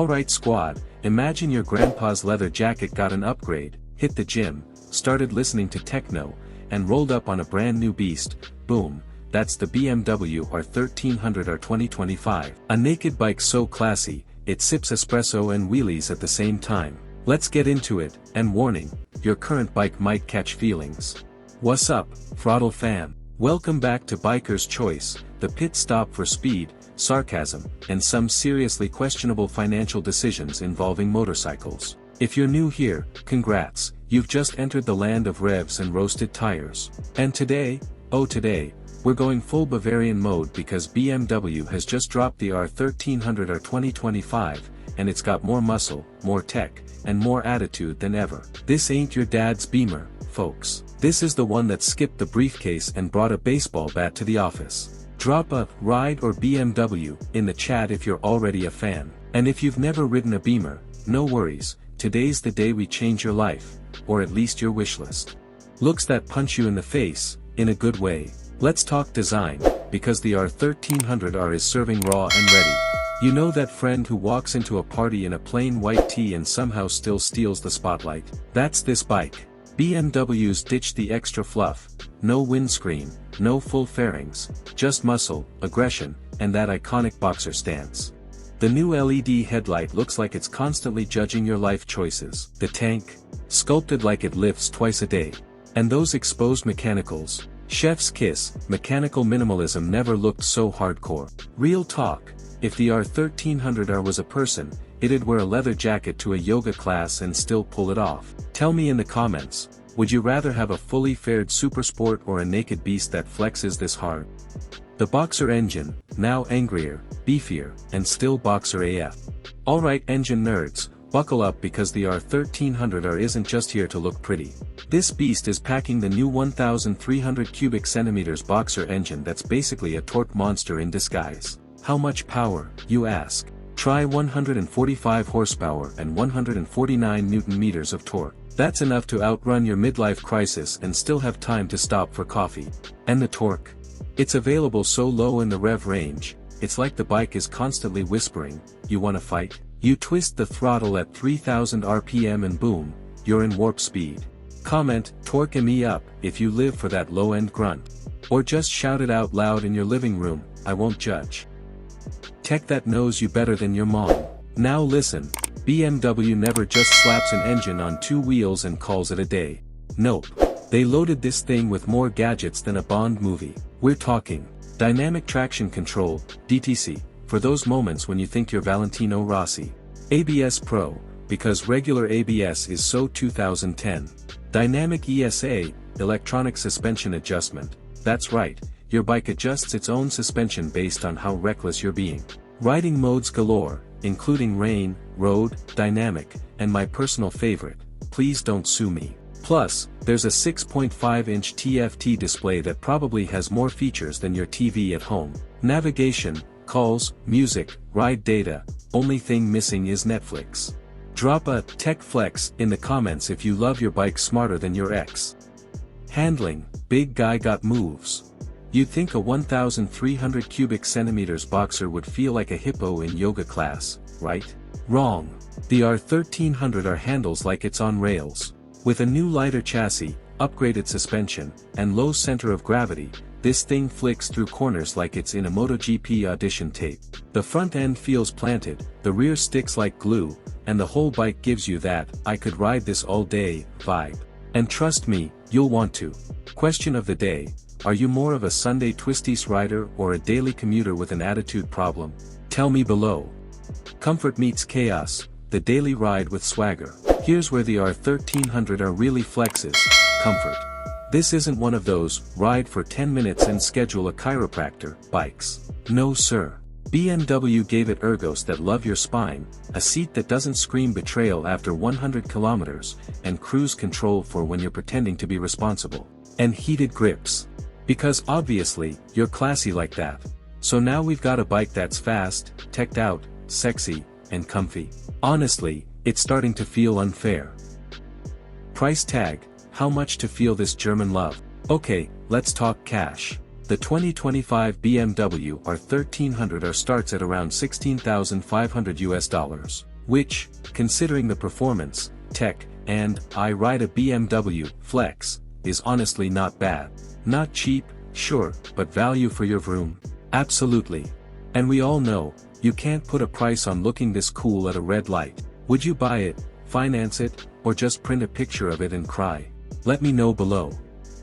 Alright squad, imagine your grandpa's leather jacket got an upgrade, hit the gym, started listening to techno, and rolled up on a brand new beast. Boom, that's the BMW R 1300 R 2025. A naked bike so classy, it sips espresso and wheelies at the same time. Let's get into it, and warning, your current bike might catch feelings. What's up, throttle fam? Welcome back to Biker's Choice, the pit stop for speed, sarcasm, and some seriously questionable financial decisions involving motorcycles. If you're new here, congrats, you've just entered the land of revs and roasted tires. And today, we're going full Bavarian mode because BMW has just dropped the R 1300 R 2025, and it's got more muscle, more tech, and more attitude than ever. This ain't your dad's Beamer, folks. This is the one that skipped the briefcase and brought a baseball bat to the office. Drop a ride or BMW in the chat if you're already a fan. And if you've never ridden a Beamer, no worries, today's the day we change your life, or at least your wishlist. Looks that punch you in the face, in a good way. Let's talk design, because the R 1300 R is serving raw and ready. You know that friend who walks into a party in a plain white tee and somehow still steals the spotlight? That's this bike. BMW's ditched the extra fluff, no windscreen, no full fairings, just muscle, aggression, and that iconic boxer stance. The new LED headlight looks like it's constantly judging your life choices. The tank, sculpted like it lifts twice a day. And those exposed mechanicals, chef's kiss, mechanical minimalism never looked so hardcore. Real talk, if the R 1300 R was a person, it'd wear a leather jacket to a yoga class and still pull it off. Tell me in the comments, would you rather have a fully fared supersport or a naked beast that flexes this hard? The Boxer engine, now angrier, beefier, and still Boxer AF. Alright engine nerds, buckle up because the R 1300 R isn't just here to look pretty. This beast is packing the new 1300 cubic centimeters Boxer engine that's basically a torque monster in disguise. How much power, you ask? Try 145 horsepower and 149 Newton-meters of torque. That's enough to outrun your midlife crisis and still have time to stop for coffee. And the torque? It's available so low in the rev range, it's like the bike is constantly whispering, you wanna fight? You twist the throttle at 3000 RPM and boom, you're in warp speed. Comment, torque me up, if you live for that low-end grunt. Or just shout it out loud in your living room, I won't judge. Tech that knows you better than your mom. Now listen, BMW never just slaps an engine on two wheels and calls it a day. Nope. They loaded this thing with more gadgets than a Bond movie. We're talking dynamic traction control, DTC, for those moments when you think you're Valentino Rossi. ABS Pro, because regular ABS is so 2010. Dynamic ESA, electronic suspension adjustment. That's right, your bike adjusts its own suspension based on how reckless you're being. Riding modes galore, including rain, road, dynamic, and my personal favorite, please don't sue me. Plus, there's a 6.5-inch TFT display that probably has more features than your TV at home. Navigation, calls, music, ride data, only thing missing is Netflix. Drop a tech flex in the comments if you love your bike smarter than your ex. Handling, big guy got moves. You'd think a 1300 cubic centimeters Boxer would feel like a hippo in yoga class, right? Wrong. The R 1300 R handles like it's on rails. With a new lighter chassis, upgraded suspension, and low center of gravity, this thing flicks through corners like it's in a MotoGP audition tape. The front end feels planted, the rear sticks like glue, and the whole bike gives you that, I could ride this all day, vibe. And trust me, you'll want to. Question of the day. Are you more of a Sunday twisties rider or a daily commuter with an attitude problem? Tell me below. Comfort meets chaos, the daily ride with swagger. Here's where the R 1300 R really flexes, comfort. This isn't one of those, ride for 10 minutes and schedule a chiropractor, bikes. No sir. BMW gave it ergos that love your spine, a seat that doesn't scream betrayal after 100 kilometers, and cruise control for when you're pretending to be responsible. And heated grips. Because obviously, you're classy like that. So now we've got a bike that's fast, teched out, sexy, and comfy. Honestly, it's starting to feel unfair. Price tag, how much to feel this German love? Okay, let's talk cash. The 2025 BMW R 1300 R starts at around $16,500 US. Which, considering the performance, tech, and I ride a BMW Flex, is honestly not bad. Not cheap, sure, but value for your vroom. Absolutely. And we all know, you can't put a price on looking this cool at a red light. Would you buy it, finance it, or just print a picture of it and cry? Let me know below.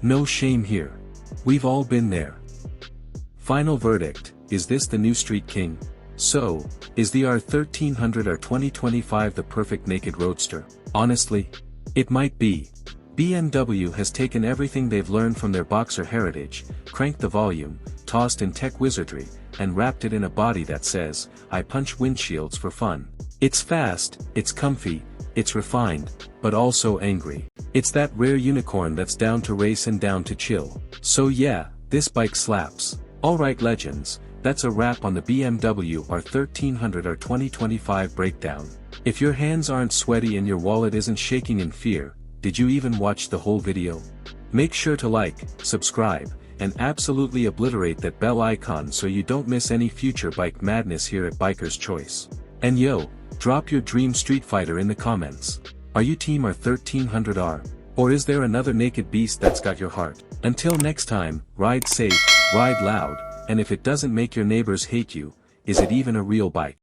No shame here. We've all been there. Final verdict, is this the new street king? So, is the R1300 or 2025 the perfect naked roadster? Honestly, it might be. BMW has taken everything they've learned from their boxer heritage, cranked the volume, tossed in tech wizardry, and wrapped it in a body that says, I punch windshields for fun. It's fast, it's comfy, it's refined, but also angry. It's that rare unicorn that's down to race and down to chill. So yeah, this bike slaps. Alright legends, that's a wrap on the BMW R1300 or 2025 breakdown. If your hands aren't sweaty and your wallet isn't shaking in fear, did you even watch the whole video? Make sure to like, subscribe, and absolutely obliterate that bell icon so you don't miss any future bike madness here at Biker's Choice. And yo, drop your dream Street Fighter in the comments. Are you team R1300R? Or is there another naked beast that's got your heart? Until next time, ride safe, ride loud, and if it doesn't make your neighbors hate you, is it even a real bike?